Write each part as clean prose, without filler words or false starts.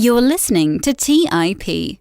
You're listening to TIP.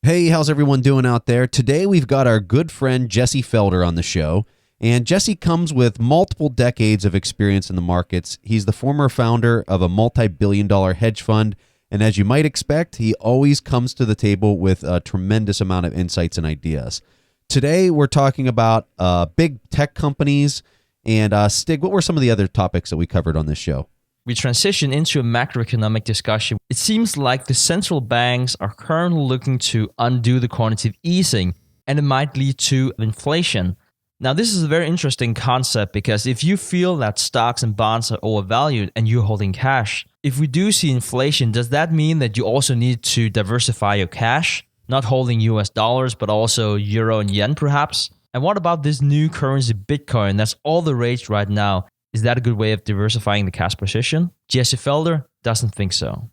Hey, how's everyone doing out there? Today we've got our good friend Jesse Felder on the show. And Jesse comes with multiple decades of experience in the markets. He's the former founder of a multi-billion-dollar hedge fund. And as you might expect, he always comes to the table with a tremendous amount of insights and ideas. Today we're talking about big tech companies. And Stig, what were some of the other topics that we covered on this show? We transition into a macroeconomic discussion. It seems like the central banks are currently looking to undo the quantitative easing, and it might lead to inflation. Now, this is a very interesting concept because if you feel that stocks and bonds are overvalued and you're holding cash, if we do see inflation, does that mean that you also need to diversify your cash? Not holding US dollars, but also euro and yen perhaps? And what about this new currency, Bitcoin? That's all the rage right now. Is that a good way of diversifying the cash position? Jesse Felder doesn't think so.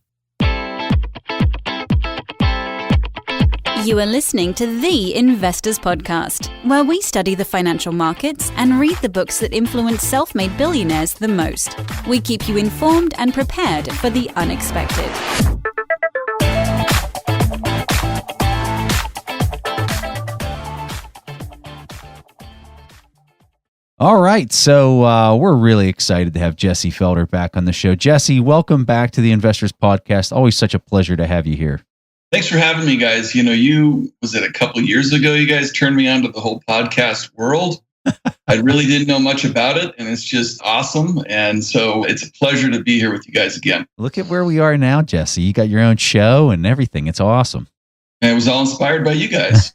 You are listening to The Investors Podcast, where we study the financial markets and read the books that influence self-made billionaires the most. We keep you informed and prepared for the unexpected. All right, so we're really excited to have Jesse Felder back on the show. Jesse, welcome back to the Investors Podcast. Always such a pleasure to have you here. Thanks for having me, guys. Was it a couple of years ago you guys turned me on to the whole podcast world? I really didn't know much about it, and it's just awesome. And so it's a pleasure to be here with you guys again. Look at where we are now, Jesse. You got your own show and everything. It's awesome. And it was all inspired by you guys.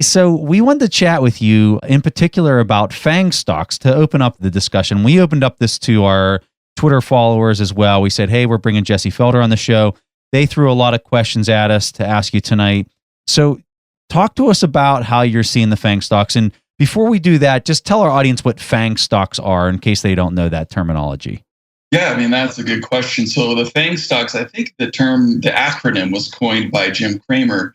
So we wanted to chat with you in particular about FANG Stocks to open up the discussion. We opened up this to our Twitter followers as well. We said, hey, we're bringing Jesse Felder on the show. They threw a lot of questions at us to ask you tonight. So talk to us about how you're seeing the FANG Stocks. And before we do that, just tell our audience what FANG Stocks are in case they don't know that terminology. Yeah, that's a good question. So the FANG Stocks, I think the acronym was coined by Jim Cramer.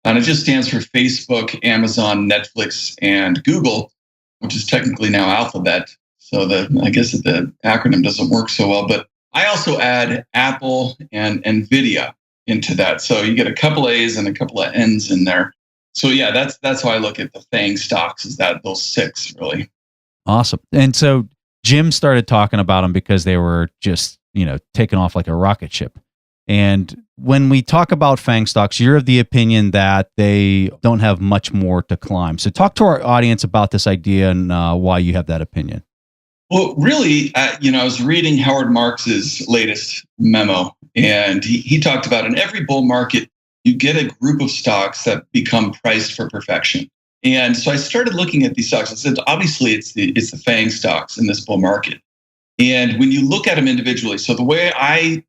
And it just stands for Facebook, Amazon, Netflix, and Google, which is technically now Alphabet. So I guess the acronym doesn't work so well. But I also add Apple and NVIDIA into that. So you get a couple of A's and a couple of N's in there. So yeah, that's how I look at the FANG stocks, is that those six really. Awesome. And so Jim started talking about them because they were just, taking off like a rocket ship. And when we talk about FANG stocks, you're of the opinion that they don't have much more to climb. So talk to our audience about this idea and why you have that opinion. Well, really, I was reading Howard Marks's latest memo, and he talked about in every bull market, you get a group of stocks that become priced for perfection. And so I started looking at these stocks. I said, obviously, it's the FANG stocks in this bull market. And when you look at them individually, so the way I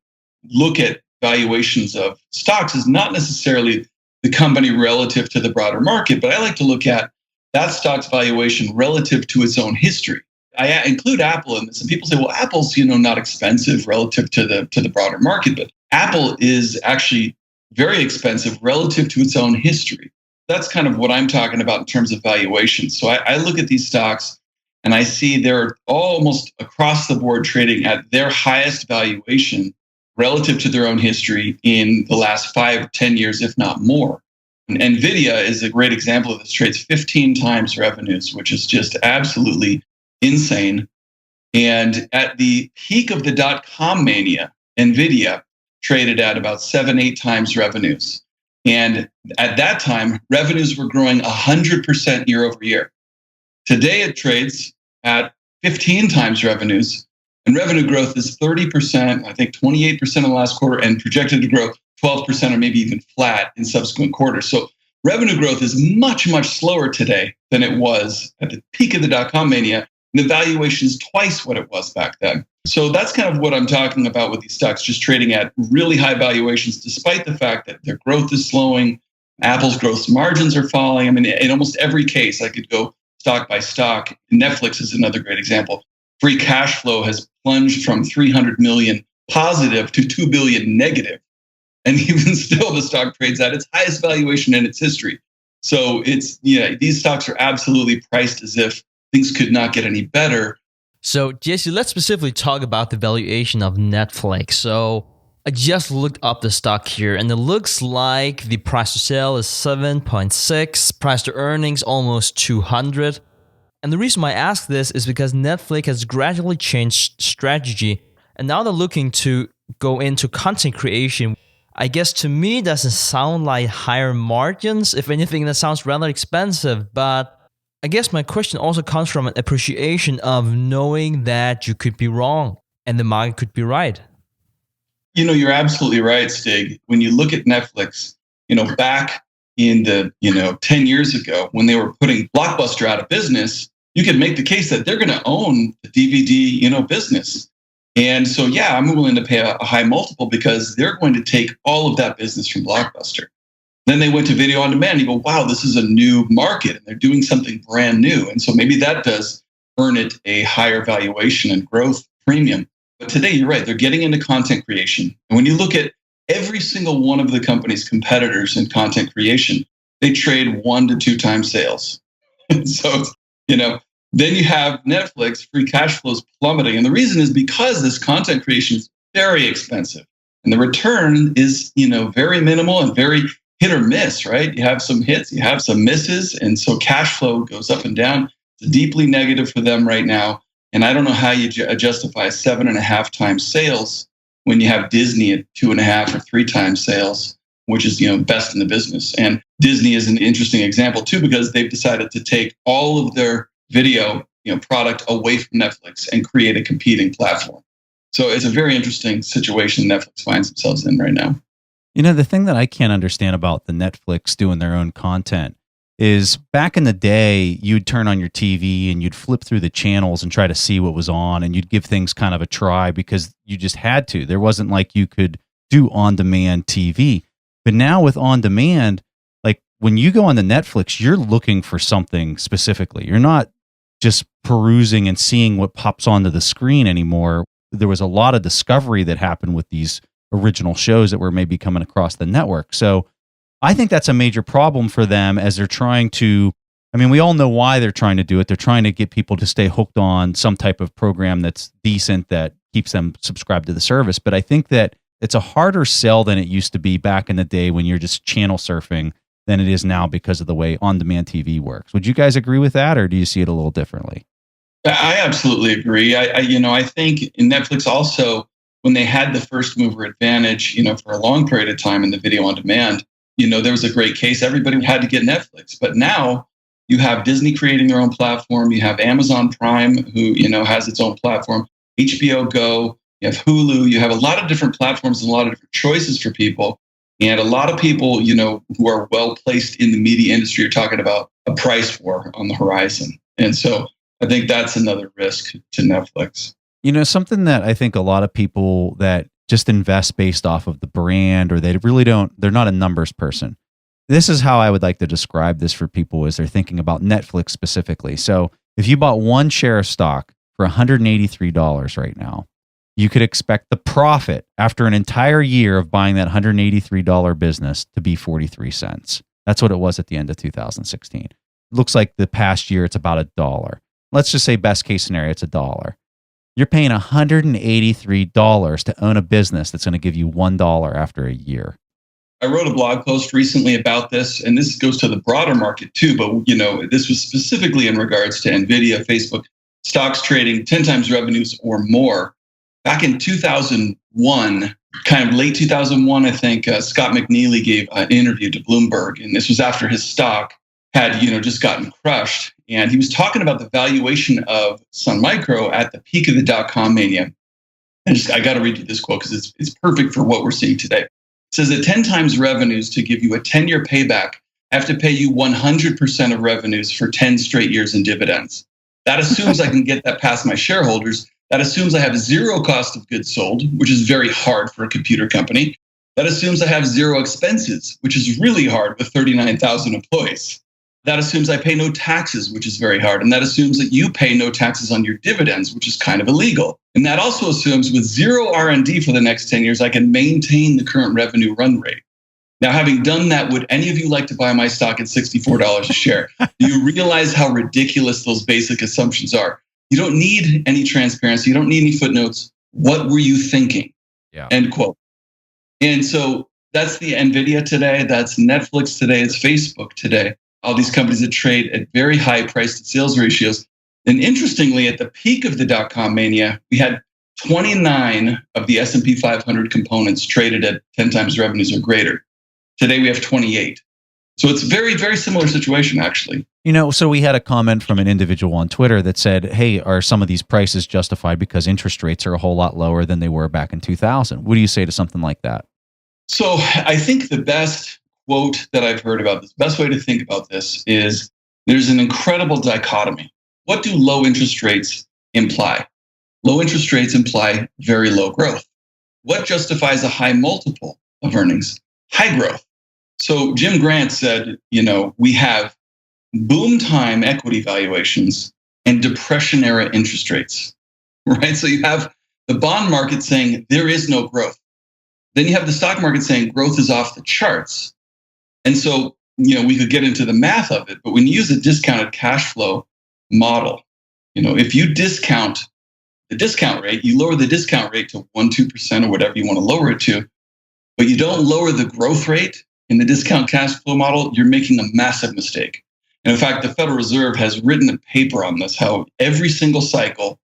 look at valuations of stocks is not necessarily the company relative to the broader market, but I like to look at that stock's valuation relative to its own history. I include Apple in this, and people say, well, Apple's not expensive relative to the broader market, but Apple is actually very expensive relative to its own history. That's kind of what I'm talking about in terms of valuation. So I look at these stocks and I see they're almost across the board trading at their highest valuation relative to their own history in the last 5 or 10 years, if not more. And NVIDIA is a great example of this. Trades 15 times revenues, which is just absolutely insane. And at the peak of the dot-com mania, NVIDIA traded at about 7-8 times revenues. And at that time, revenues were growing 100% year over year. Today, it trades at 15 times revenues. And revenue growth is 30%, I think 28% in the last quarter, and projected to grow 12% or maybe even flat in subsequent quarters. So revenue growth is much, much slower today than it was at the peak of the dot-com mania. And the valuation is twice what it was back then. So that's kind of what I'm talking about with these stocks, just trading at really high valuations, despite the fact that their growth is slowing. Apple's gross margins are falling. In almost every case, I could go stock by stock. Netflix is another great example. Free cash flow has plunged from 300 million positive to 2 billion negative. And even still, the stock trades at its highest valuation in its history. So these stocks are absolutely priced as if things could not get any better. So, Jesse, let's specifically talk about the valuation of Netflix. So, I just looked up the stock here, and it looks like the price to sale is 7.6, price to earnings almost 200. And the reason why I ask this is because Netflix has gradually changed strategy, and now they're looking to go into content creation. I guess to me, it doesn't sound like higher margins. If anything, that sounds rather expensive. But I guess my question also comes from an appreciation of knowing that you could be wrong and the market could be right. You're absolutely right, Stig. When you look at Netflix, back in the, 10 years ago, when they were putting Blockbuster out of business, you could make the case that they're going to own the DVD, business. And so, yeah, I'm willing to pay a high multiple because they're going to take all of that business from Blockbuster. Then they went to video on demand. You go, wow, this is a new market and they're doing something brand new. And so maybe that does earn it a higher valuation and growth premium. But today, you're right, they're getting into content creation. And when you look at every single one of the company's competitors in content creation, they trade 1 to 2 times sales. And so, then you have Netflix, free cash flows plummeting. And the reason is because this content creation is very expensive. And the return is, very minimal and very hit or miss, right? You have some hits, you have some misses. And so cash flow goes up and down. It's deeply negative for them right now. And I don't know how you justify 7.5 times sales when you have Disney at 2.5 or 3 times sales, which is, best in the business. And Disney is an interesting example too, because they've decided to take all of their video, product away from Netflix and create a competing platform. So it's a very interesting situation Netflix finds themselves in right now. The thing that I can't understand about the Netflix doing their own content is back in the day, you'd turn on your TV and you'd flip through the channels and try to see what was on, and you'd give things kind of a try because you just had to. There wasn't like you could do on-demand TV. But now with on-demand, like when you go on the Netflix, you're looking for something specifically. You're not just perusing and seeing what pops onto the screen anymore. There was a lot of discovery that happened with these original shows that were maybe coming across the network. So I think that's a major problem for them as they're trying to, we all know why they're trying to do it. They're trying to get people to stay hooked on some type of program that's decent, that keeps them subscribed to the service. But I think that it's a harder sell than it used to be back in the day when you're just channel surfing than it is now because of the way on-demand TV works. Would you guys agree with that, or do you see it a little differently? I absolutely agree. I think in Netflix also, when they had the first mover advantage, for a long period of time in the video on demand, there was a great case. Everybody had to get Netflix. But now you have Disney creating their own platform. You have Amazon Prime, who, has its own platform, HBO Go, you have Hulu. You have a lot of different platforms and a lot of different choices for people. And a lot of people, who are well placed in the media industry are talking about a price war on the horizon. And so I think that's another risk to Netflix. Something that I think a lot of people that just invest based off of the brand, or they're not a numbers person. This is how I would like to describe this for people as they're thinking about Netflix specifically. So if you bought one share of stock for $183 right now, you could expect the profit after an entire year of buying that $183 business to be 43 cents. That's what it was at the end of 2016. It looks like the past year it's about $1. Let's just say best case scenario, it's $1. You're paying $183 to own a business that's going to give you $1 after a year. I wrote a blog post recently about this, and this goes to the broader market too, but this was specifically in regards to NVIDIA, Facebook, stocks trading 10 times revenues or more. Back in 2001, kind of late 2001, I think, Scott McNealy gave an interview to Bloomberg, and this was after his stock had just gotten crushed. And he was talking about the valuation of Sun Micro at the peak of the dot-com mania. And I got to read you this quote because it's perfect for what we're seeing today. It says that 10 times revenues to give you a 10-year payback, I have to pay you 100% of revenues for 10 straight years in dividends. That assumes I can get that past my shareholders. That assumes I have zero cost of goods sold, which is very hard for a computer company. That assumes I have zero expenses, which is really hard with 39,000 employees. That assumes I pay no taxes, which is very hard. And that assumes that you pay no taxes on your dividends, which is kind of illegal. And that also assumes with zero R&D for the next 10 years, I can maintain the current revenue run rate. Now, having done that, would any of you like to buy my stock at $64 a share? Do you realize how ridiculous those basic assumptions are? You don't need any transparency. You don't need any footnotes. What were you thinking? Yeah. End quote. And so that's the Nvidia today. That's Netflix today. It's Facebook today. All these companies that trade at very high price to sales ratios. And interestingly, at the peak of the dot-com mania, we had 29 of the S&P 500 components traded at 10 times revenues or greater. Today we have 28. So it's a very, very similar situation, actually. So we had a comment from an individual on Twitter that said, hey, are some of these prices justified because interest rates are a whole lot lower than they were back in 2000? What do you say to something like that? So I think the best quote that I've heard about this, best way to think about this is there's an incredible dichotomy. What do low interest rates imply? Low interest rates imply very low growth. What justifies a high multiple of earnings? High growth. So Jim Grant said, we have boom time equity valuations and depression era interest rates, right? So you have the bond market saying there is no growth. Then you have the stock market saying growth is off the charts. And so, we could get into the math of it, but when you use a discounted cash flow model, if you discount the discount rate, you lower the discount rate to 1-2% or whatever you want to lower it to, but you don't lower the growth rate in the discount cash flow model, you're making a massive mistake. And in fact, the Federal Reserve has written a paper on this, how every single cycle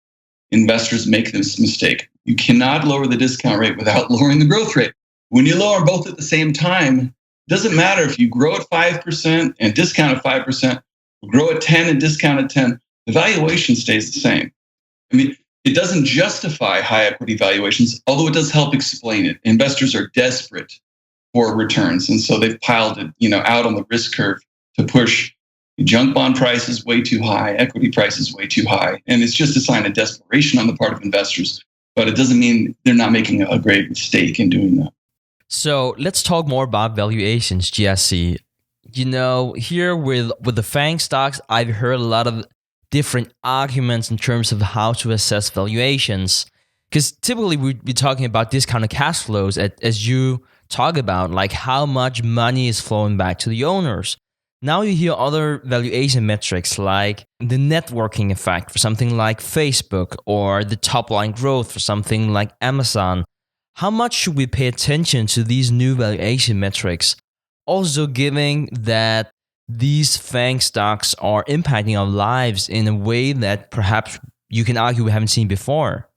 investors make this mistake. You cannot lower the discount rate without lowering the growth rate. When you lower both at the same time, it doesn't matter if you grow at 5% and discount at 5%, grow at 10 and discount at 10, the valuation stays the same. It doesn't justify high equity valuations, although it does help explain it. Investors are desperate for returns, and so they've piled it, out on the risk curve to push junk bond prices way too high, equity prices way too high, and it's just a sign of desperation on the part of investors. But it doesn't mean they're not making a great mistake in doing that. So let's talk more about valuations, Jesse. Here with the FANG stocks, I've heard a lot of different arguments in terms of how to assess valuations. Because typically we'd be talking about discounted cash flows as you talk about, like how much money is flowing back to the owners. Now you hear other valuation metrics like the networking effect for something like Facebook or the top line growth for something like Amazon. How much should we pay attention to these new valuation metrics? Also, given that these FANG stocks are impacting our lives in a way that perhaps you can argue we haven't seen before.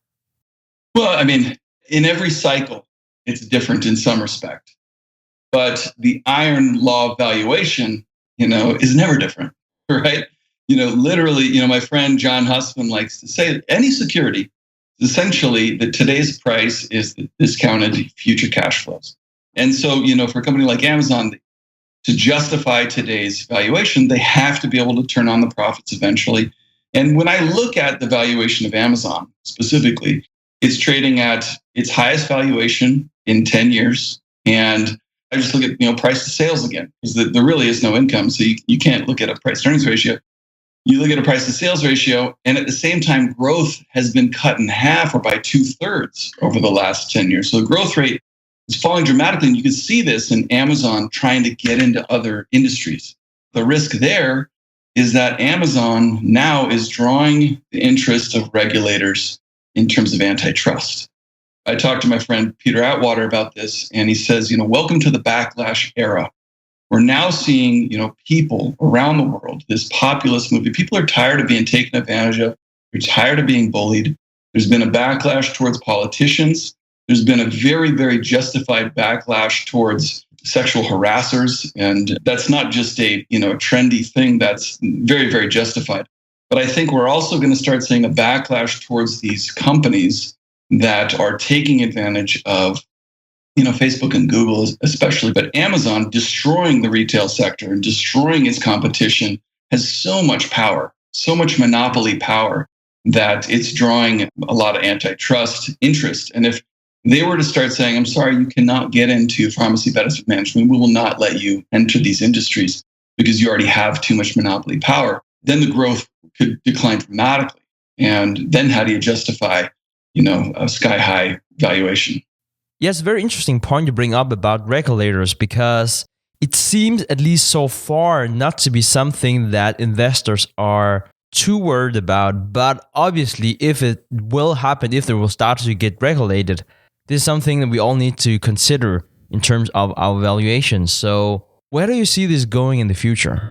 Well, in every cycle, it's different in some respect. But the iron law of valuation, is never different, right? Literally, my friend John Hussman likes to say that any security, essentially, that today's price is the discounted future cash flows. And so, for a company like Amazon, to justify today's valuation, they have to be able to turn on the profits eventually. And when I look at the valuation of Amazon specifically, it's trading at its highest valuation in 10 years. And I just look at price to sales again, because there really is no income. So you can't look at a price to earnings ratio. You look at a price to sales ratio, and at the same time, growth has been cut in half or by 2/3 over the last 10 years. So the growth rate is falling dramatically. And you can see this in Amazon trying to get into other industries. The risk there is that Amazon now is drawing the interest of regulators in terms of antitrust. I talked to my friend Peter Atwater about this, and he says, welcome to the backlash era. We're now seeing, people around the world, this populist movement. People are tired of being taken advantage of. They're tired of being bullied. There's been a backlash towards politicians. There's been a very, very justified backlash towards sexual harassers. And that's not just a trendy thing. That's very, very justified. But I think we're also going to start seeing a backlash towards these companies that are taking advantage of, Facebook and Google especially, but Amazon destroying the retail sector and destroying its competition has so much power, so much monopoly power that it's drawing a lot of antitrust interest. And if they were to start saying, I'm sorry, you cannot get into pharmacy benefit management, we will not let you enter these industries because you already have too much monopoly power, then the growth could decline dramatically. And then how do you justify, a sky-high valuation? Yes, very interesting point you bring up about regulators, because it seems, at least so far, not to be something that investors are too worried about. But obviously, if it will happen, if they will start to get regulated, this is something that we all need to consider. in terms of our valuations. So where do you see this going in the future?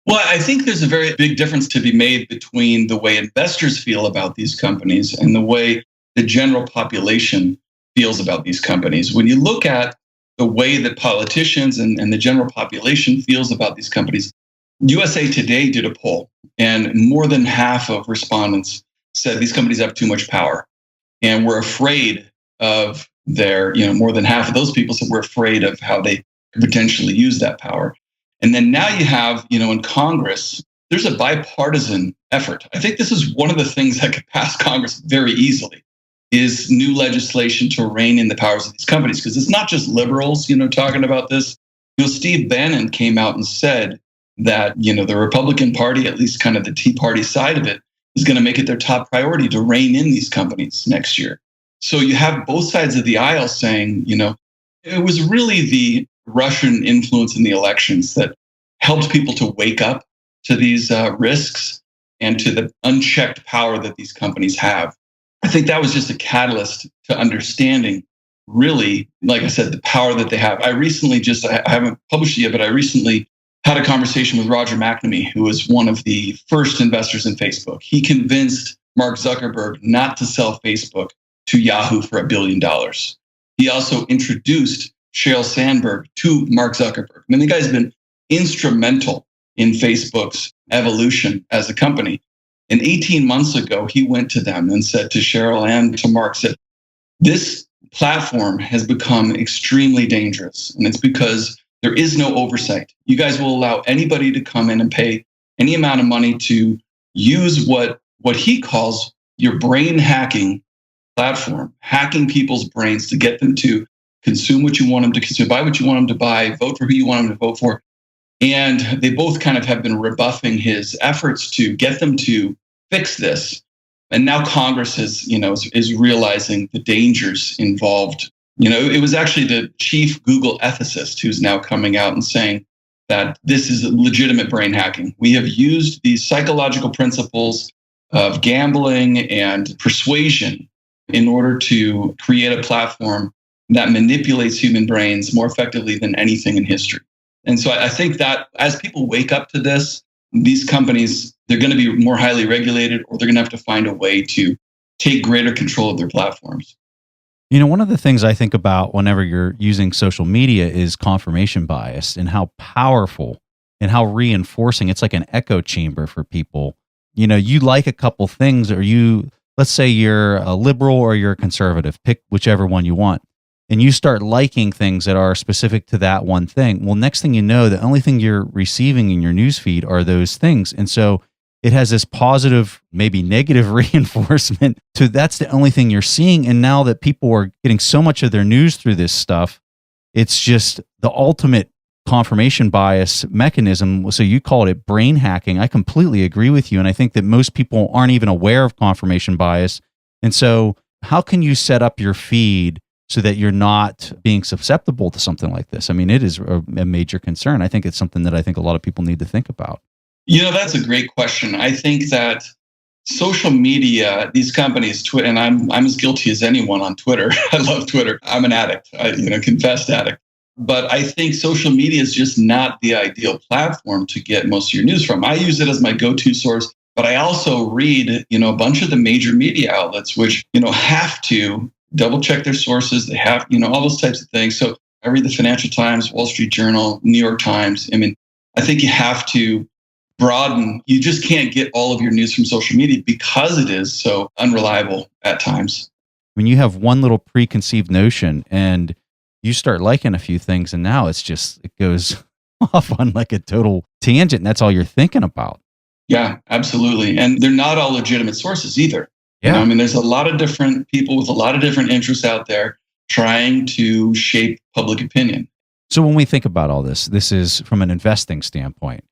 Well, I think there's a very big difference to be made between the way investors feel about these companies and the way the general population feels about these companies. When you look at the way that politicians and the general population feels about these companies, USA Today did a poll, and more than half of respondents said these companies have too much power. And we're afraid of more than half of those people said we're afraid of how they could potentially use that power. And then now you have, in Congress, there's a bipartisan effort. I think this is one of the things that could pass Congress very easily, is new legislation to rein in the powers of these companies. Because it's not just liberals, talking about this. Steve Bannon came out and said that, the Republican Party, at least kind of the Tea Party side of it, is going to make it their top priority to rein in these companies next year. So you have both sides of the aisle saying, it was really the Russian influence in the elections that helped people to wake up to these risks and to the unchecked power that these companies have. I think that was just a catalyst to understanding, really, like I said, the power that they have. I haven't published it yet, but I recently had a conversation with Roger McNamee, who was one of the first investors in Facebook. He convinced Mark Zuckerberg not to sell Facebook to Yahoo for $1 billion. He also introduced Sheryl Sandberg to Mark Zuckerberg. I mean, the guy's been instrumental in Facebook's evolution as a company. And 18 months ago, he went to them and said to Sheryl and to Mark, said, this platform has become extremely dangerous. And it's because there is no oversight. You guys will allow anybody to come in and pay any amount of money to use what he calls your brain hacking platform, hacking people's brains to get them to consume what you want them to consume, buy what you want them to buy, vote for who you want them to vote for. And they both kind of have been rebuffing his efforts to get them to fix this. And now Congress is realizing the dangers involved. It was actually the chief Google ethicist who's now coming out and saying that this is legitimate brain hacking. We have used these psychological principles of gambling and persuasion in order to create a platform that manipulates human brains more effectively than anything in history. And so I think that as people wake up to this, these companies, they're going to be more highly regulated, or they're going to have to find a way to take greater control of their platforms. One of the things I think about whenever you're using social media is confirmation bias, and how powerful and how reinforcing. It's like an echo chamber for people. You like a couple things, or let's say you're a liberal or you're a conservative, pick whichever one you want. And you start liking things that are specific to that one thing. Well, next thing you know, the only thing you're receiving in your newsfeed are those things. And so it has this positive, maybe negative reinforcement to that's the only thing you're seeing. And now that people are getting so much of their news through this stuff, it's just the ultimate confirmation bias mechanism. So you called it brain hacking. I completely agree with you. And I think that most people aren't even aware of confirmation bias. And so how can you set up your feed so that you're not being susceptible to something like this? I mean, it is a major concern. I think it's something that I think a lot of people need to think about. That's a great question. I think that social media, these companies, and I'm as guilty as anyone on Twitter. I love Twitter. I'm an addict, confessed addict. But I think social media is just not the ideal platform to get most of your news from. I use it as my go-to source, but I also read, a bunch of the major media outlets, which, have to double check their sources. They have, all those types of things. So I read the Financial Times, Wall Street Journal, New York Times. I mean, I think you have to broaden. You just can't get all of your news from social media because it is so unreliable at times. When you have one little preconceived notion and you start liking a few things, and now it goes off on like a total tangent, and that's all you're thinking about. Yeah, absolutely. And they're not all legitimate sources either. Yeah. There's a lot of different people with a lot of different interests out there trying to shape public opinion. So when we think about all this is from an investing standpoint.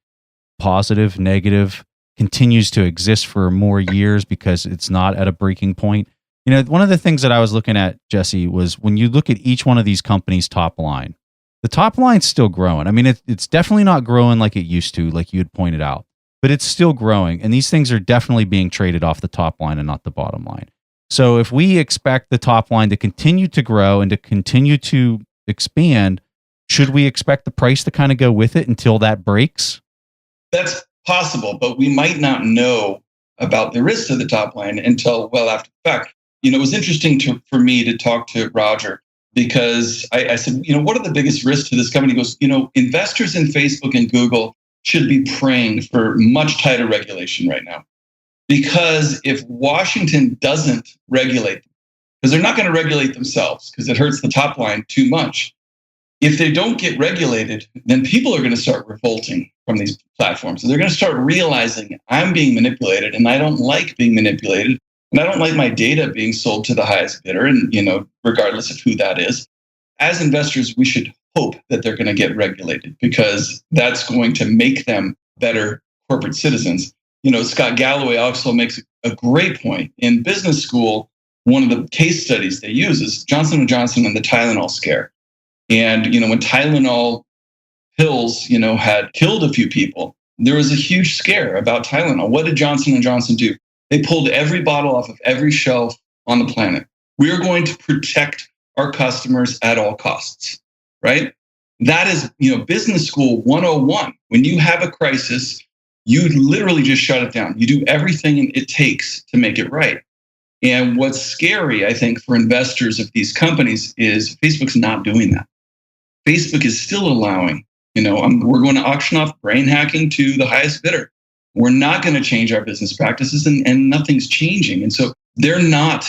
Positive, negative, continues to exist for more years because it's not at a breaking point. One of the things that I was looking at, Jesse, was when you look at each one of these companies' top line, the top line's still growing. I mean, it's definitely not growing like it used to, like you had pointed out. But it's still growing. And these things are definitely being traded off the top line and not the bottom line. So if we expect the top line to continue to grow and to continue to expand, should we expect the price to kind of go with it until that breaks? That's possible, but we might not know about the risks to the top line until well after the fact. It was interesting for me to talk to Roger because I said, what are the biggest risks to this company? He goes, investors in Facebook and Google should be praying for much tighter regulation right now. Because if Washington doesn't regulate, because they're not going to regulate themselves because it hurts the top line too much. If they don't get regulated, then people are going to start revolting from these platforms. So they're going to start realizing I'm being manipulated and I don't like being manipulated. And I don't like my data being sold to the highest bidder. And, regardless of who that is, as investors, we should hope that they're going to get regulated because that's going to make them better corporate citizens. Scott Galloway also makes a great point. In business school, one of the case studies they use is Johnson & Johnson and the Tylenol scare. And, when Tylenol pills, had killed a few people, there was a huge scare about Tylenol. What did Johnson & Johnson do? They pulled every bottle off of every shelf on the planet. We are going to protect our customers at all costs, right? That is, business school 101. When you have a crisis, you literally just shut it down. You do everything it takes to make it right. And what's scary, I think, for investors of these companies is Facebook's not doing that. Facebook is still allowing, we're going to auction off brain hacking to the highest bidder. We're not going to change our business practices and nothing's changing. And so they're not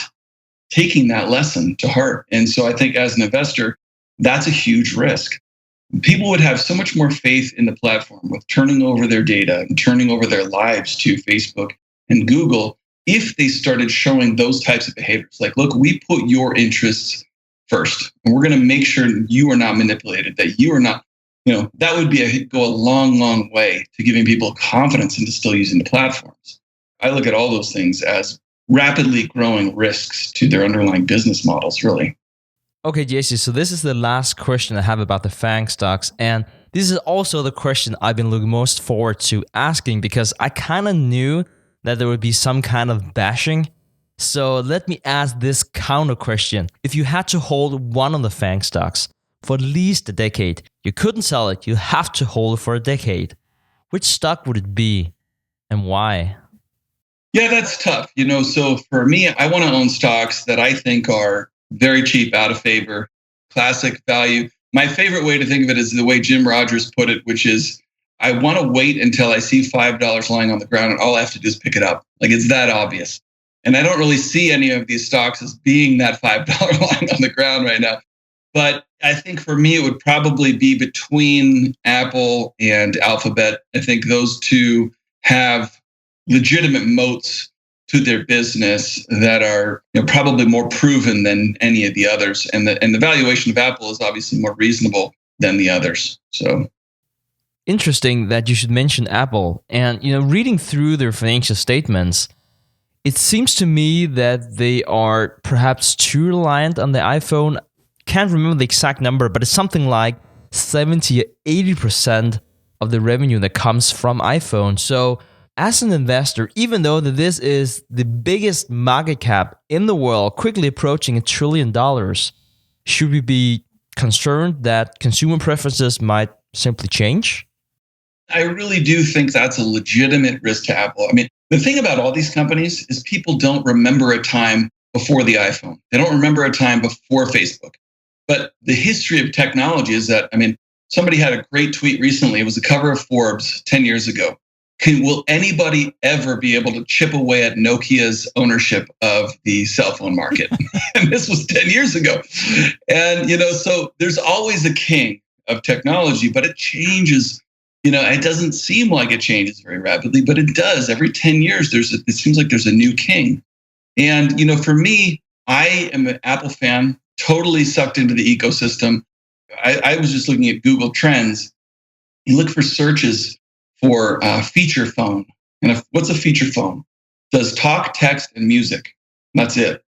taking that lesson to heart. And so I think as an investor, that's a huge risk. People would have so much more faith in the platform with turning over their data and turning over their lives to Facebook and Google if they started showing those types of behaviors. Like, look, we put your interests first, and we're going to make sure you are not manipulated, that you are not, that would go a long, long way to giving people confidence into still using the platforms. I look at all those things as rapidly growing risks to their underlying business models, really. Okay, Jesse, so this is the last question I have about the FANG stocks. And this is also the question I've been looking most forward to asking because I kind of knew that there would be some kind of bashing. So let me ask this counter question. If you had to hold one of the FANG stocks for at least a decade, you couldn't sell it, you have to hold it for a decade. Which stock would it be and why? Yeah, that's tough. So for me, I want to own stocks that I think are very cheap, out of favor, classic value. My favorite way to think of it is the way Jim Rogers put it, which is I want to wait until I see $5 lying on the ground and all I have to do is pick it up. Like it's that obvious. And I don't really see any of these stocks as being that $5 lying on the ground right now. But I think for me, it would probably be between Apple and Alphabet. I think those two have legitimate moats to their business that are probably more proven than any of the others. And the valuation of Apple is obviously more reasonable than the others. So interesting that you should mention Apple. And reading through their financial statements, it seems to me that they are perhaps too reliant on the iPhone. Can't remember the exact number, but it's something like 70 or 80% of the revenue that comes from iPhone. So as an investor, even though that this is the biggest market cap in the world, quickly approaching $1 trillion, should we be concerned that consumer preferences might simply change? I really do think that's a legitimate risk to Apple. I mean, the thing about all these companies is people don't remember a time before the iPhone. They don't remember a time before Facebook. But the history of technology is that, somebody had a great tweet recently. It was the cover of Forbes 10 years ago. Will anybody ever be able to chip away at Nokia's ownership of the cell phone market? And this was 10 years ago. And, so there's always a king of technology, but it changes. It doesn't seem like it changes very rapidly, but it does. Every 10 years, it seems like there's a new king. And, for me, I am an Apple fan, totally sucked into the ecosystem. I was just looking at Google Trends. You look for searches for feature phone. And what's a feature phone? It does talk, text, and music. That's it.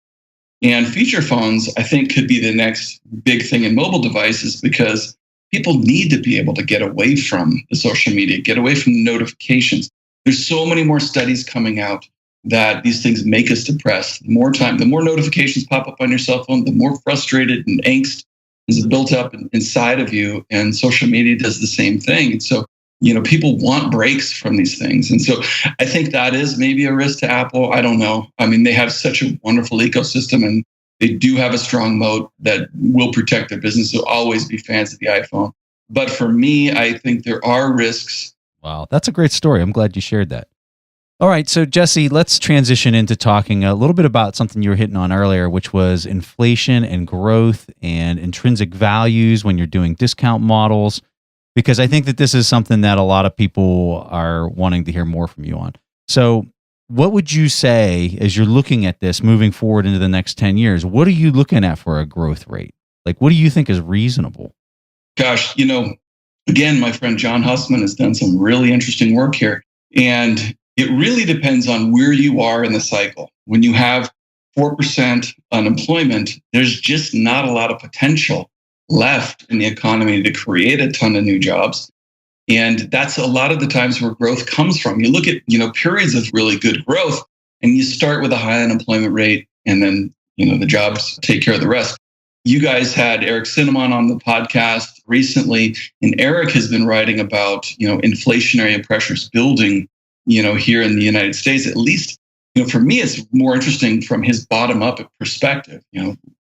And feature phones, I think, could be the next big thing in mobile devices because people need to be able to get away from the social media, get away from the notifications. There's so many more studies coming out that these things make us depressed. The more notifications pop up on your cell phone, the more frustrated and angst is built up inside of you, and social media does the same thing. And so, people want breaks from these things. And so I think that is maybe a risk to Apple. I don't know. I mean, they have such a wonderful ecosystem, and they do have a strong moat that will protect their business. They'll always be fans of the iPhone. But for me, I think there are risks. Wow, that's a great story. I'm glad you shared that. All right, so Jesse, let's transition into talking a little bit about something you were hitting on earlier, which was inflation and growth and intrinsic values when you're doing discount models, because I think that this is something that a lot of people are wanting to hear more from you on. So what would you say as you're looking at this moving forward into the next 10 years? What are you looking at for a growth rate? Like, what do you think is reasonable? Gosh, again, my friend John Hussman has done some really interesting work here. And it really depends on where you are in the cycle. When you have 4% unemployment, there's just not a lot of potential left in the economy to create a ton of new jobs. And that's a lot of the times where growth comes from. You look at, periods of really good growth, and you start with a high unemployment rate, and then, the jobs take care of the rest. You guys had Eric Cinnamon on the podcast recently, and Eric has been writing about, inflationary pressures building, here in the United States. At least, for me, it's more interesting from his bottom-up perspective.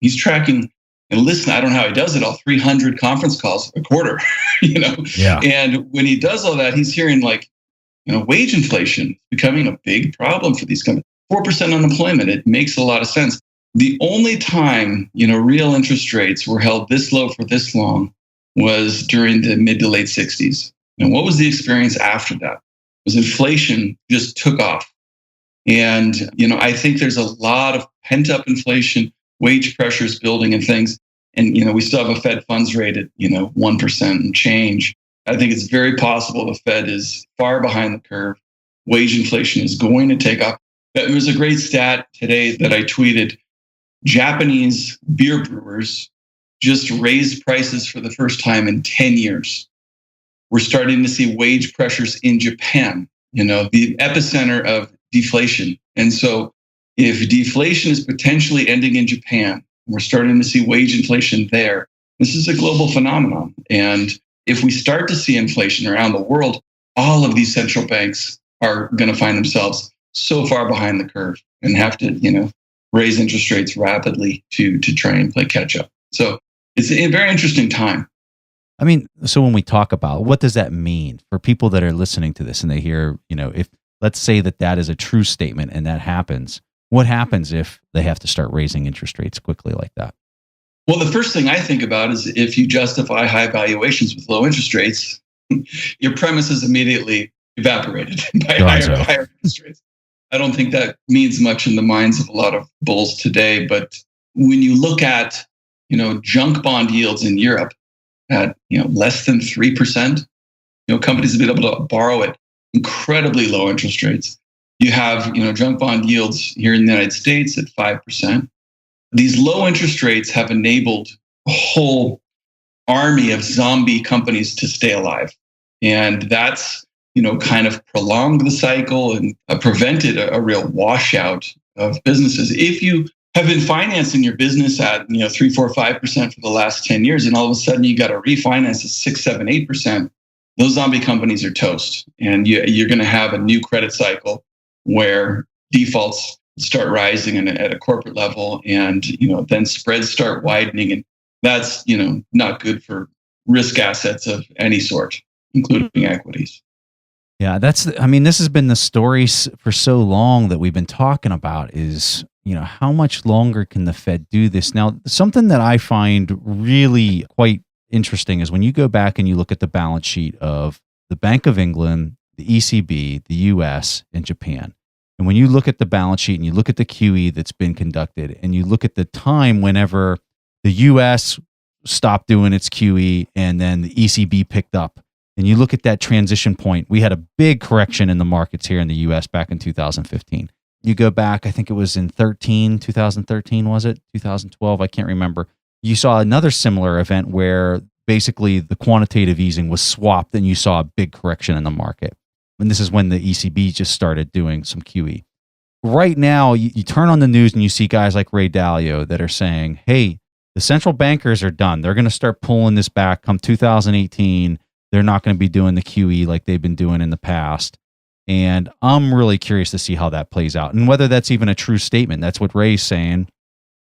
He's tracking, and listen, I don't know how he does it all, 300 conference calls a quarter, Yeah. And when he does all that, he's hearing wage inflation becoming a big problem for these companies. 4% unemployment, it makes a lot of sense. The only time, real interest rates were held this low for this long was during the mid to late 60s. And what was the experience after that? Was inflation just took off. And, I think there's a lot of pent-up inflation, wage pressures building and things. And, we still have a Fed funds rate at, 1% and change. I think it's very possible the Fed is far behind the curve. Wage inflation is going to take off. There was a great stat today that I tweeted. Japanese beer brewers just raised prices for the first time in 10 years. We're starting to see wage pressures in Japan, the epicenter of deflation. And so if deflation is potentially ending in Japan, we're starting to see wage inflation there. This is a global phenomenon. And if we start to see inflation around the world, all of these central banks are going to find themselves so far behind the curve and have to, raise interest rates rapidly to try and play catch up. So it's a very interesting time. I mean, so when we talk about what does that mean for people that are listening to this and they hear, if let's say that is a true statement and that happens, what happens if they have to start raising interest rates quickly like that? Well, the first thing I think about is if you justify high valuations with low interest rates, your premise is immediately evaporated by higher interest rates. I don't think that means much in the minds of a lot of bulls today. But when you look at, junk bond yields in Europe at, less than 3%, companies have been able to borrow at incredibly low interest rates. You have, junk bond yields here in the United States at 5%. These low interest rates have enabled a whole army of zombie companies to stay alive. And that's, kind of prolonged the cycle and prevented a real washout of businesses. If you have been financing your business at 3, 4, 5% for the last 10 years, and all of a sudden you got to refinance at 6, 7, 8%, those zombie companies are toast. And you're going to have a new credit cycle where defaults start rising at a corporate level, and then spreads start widening, and that's not good for risk assets of any sort, including equities. Yeah, this has been the story for so long that we've been talking about is, how much longer can the Fed do this? Now, something that I find really quite interesting is when you go back and you look at the balance sheet of the Bank of England, the ECB, the US, and Japan. And when you look at the balance sheet and you look at the QE that's been conducted and you look at the time whenever the US stopped doing its QE and then the ECB picked up, and you look at that transition point, we had a big correction in the markets here in the US back in 2015. You go back, I think it was in 2013, was it? 2012, I can't remember. You saw another similar event where basically the quantitative easing was swapped and you saw a big correction in the market. And this is when the ECB just started doing some QE. Right now, you turn on the news and you see guys like Ray Dalio that are saying, hey, the central bankers are done. They're going to start pulling this back come 2018. They're not going to be doing the QE like they've been doing in the past. And I'm really curious to see how that plays out and whether that's even a true statement. That's what Ray's saying.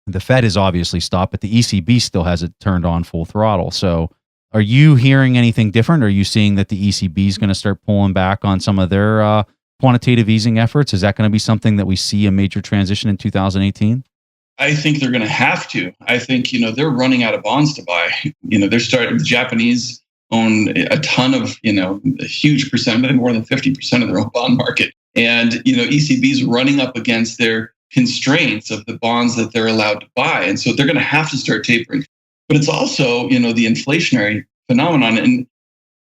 The Fed has obviously stopped, but the ECB still has it turned on full throttle. So are you hearing anything different? Are you seeing that the ECB is going to start pulling back on some of their quantitative easing efforts? Is that going to be something that we see a major transition in 2018? I think they're going to have to. I think, they're running out of bonds to buy. The Japanese own a ton of, a huge percent, I think more than 50% of their own bond market. And, ECB's running up against their constraints of the bonds that they're allowed to buy. And so they're going to have to start tapering. But it's also, the inflationary phenomenon. And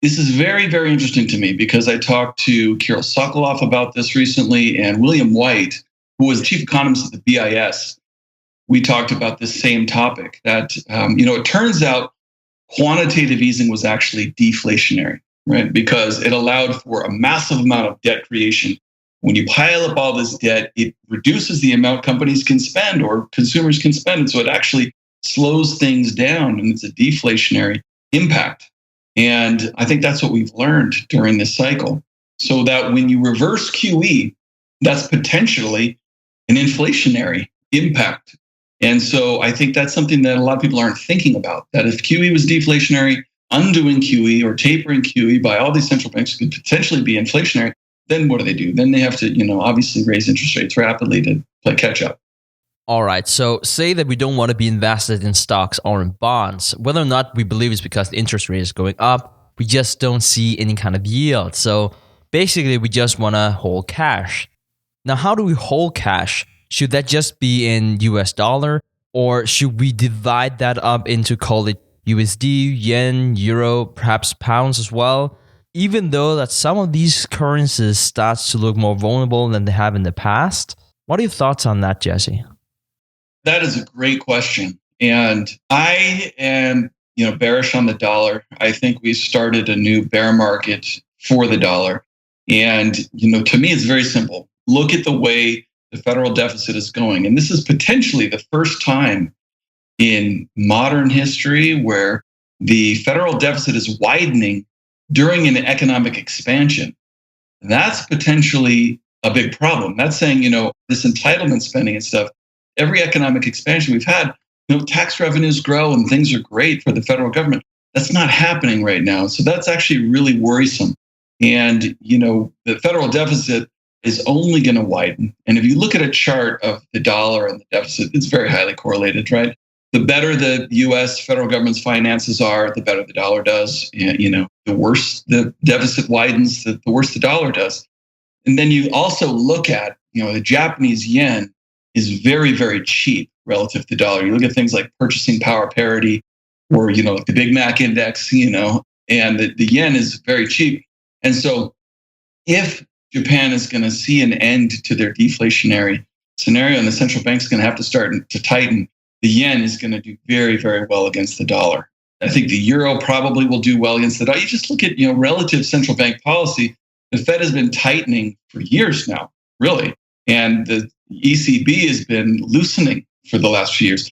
this is very, very interesting to me because I talked to Kirill Sokoloff about this recently and William White, who was chief economist at the BIS. We talked about this same topic that, it turns out quantitative easing was actually deflationary, right? Because it allowed for a massive amount of debt creation. When you pile up all this debt, it reduces the amount companies can spend or consumers can spend. And so it actually slows things down, and it's a deflationary impact. And I think that's what we've learned during this cycle. So that when you reverse QE, that's potentially an inflationary impact. And so I think that's something that a lot of people aren't thinking about, that if QE was deflationary, undoing QE or tapering QE by all these central banks could potentially be inflationary. Then what do? Then they have to, obviously raise interest rates rapidly to play catch up. All right. So say that we don't want to be invested in stocks or in bonds. Whether or not we believe it's because the interest rate is going up, we just don't see any kind of yield. So basically, we just want to hold cash. Now, how do we hold cash? Should that just be in US dollar? Or should we divide that up into, call it USD, yen, euro, perhaps pounds as well? Even though that some of these currencies starts to look more vulnerable than they have in the past. What are your thoughts on that, Jesse? That is a great question. And I am, bearish on the dollar. I think we started a new bear market for the dollar. And, to me, it's very simple. Look at the way the federal deficit is going. And this is potentially the first time in modern history where the federal deficit is widening during an economic expansion. That's potentially a big problem. That's saying, this entitlement spending and stuff, every economic expansion we've had, tax revenues grow and things are great for the federal government. That's not happening right now. So that's actually really worrisome. And, the federal deficit is only going to widen. And if you look at a chart of the dollar and the deficit, it's very highly correlated, right? The better the U.S. federal government's finances are, the better the dollar does. And, the worse the deficit widens, the worse the dollar does. And then you also look at, the Japanese yen is very, very cheap relative to the dollar. You look at things like purchasing power parity or, like the Big Mac index, and the yen is very cheap. And so if Japan is going to see an end to their deflationary scenario and the central bank's going to have to start to tighten, the yen is going to do very, very well against the dollar. I think the euro probably will do well against the dollar. You just look at, relative central bank policy. The Fed has been tightening for years now, really. And the ECB has been loosening for the last few years.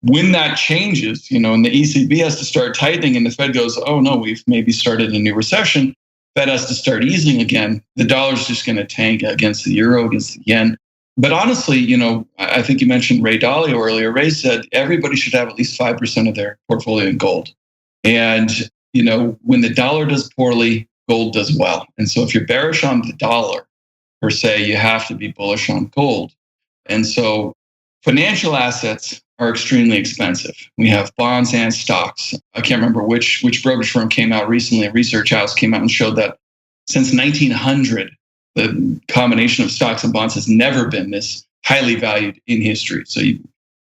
When that changes, and the ECB has to start tightening and the Fed goes, oh no, we've maybe started a new recession. Fed has to start easing again. The dollar's just going to tank against the euro, against the yen. But honestly, I think you mentioned Ray Dalio earlier. Ray said everybody should have at least 5% of their portfolio in gold. And, when the dollar does poorly, gold does well. And so if you're bearish on the dollar, per se, you have to be bullish on gold. And so financial assets are extremely expensive. We have bonds and stocks. I can't remember which brokerage firm came out recently, a research house came out and showed that since 1900, the combination of stocks and bonds has never been this highly valued in history. So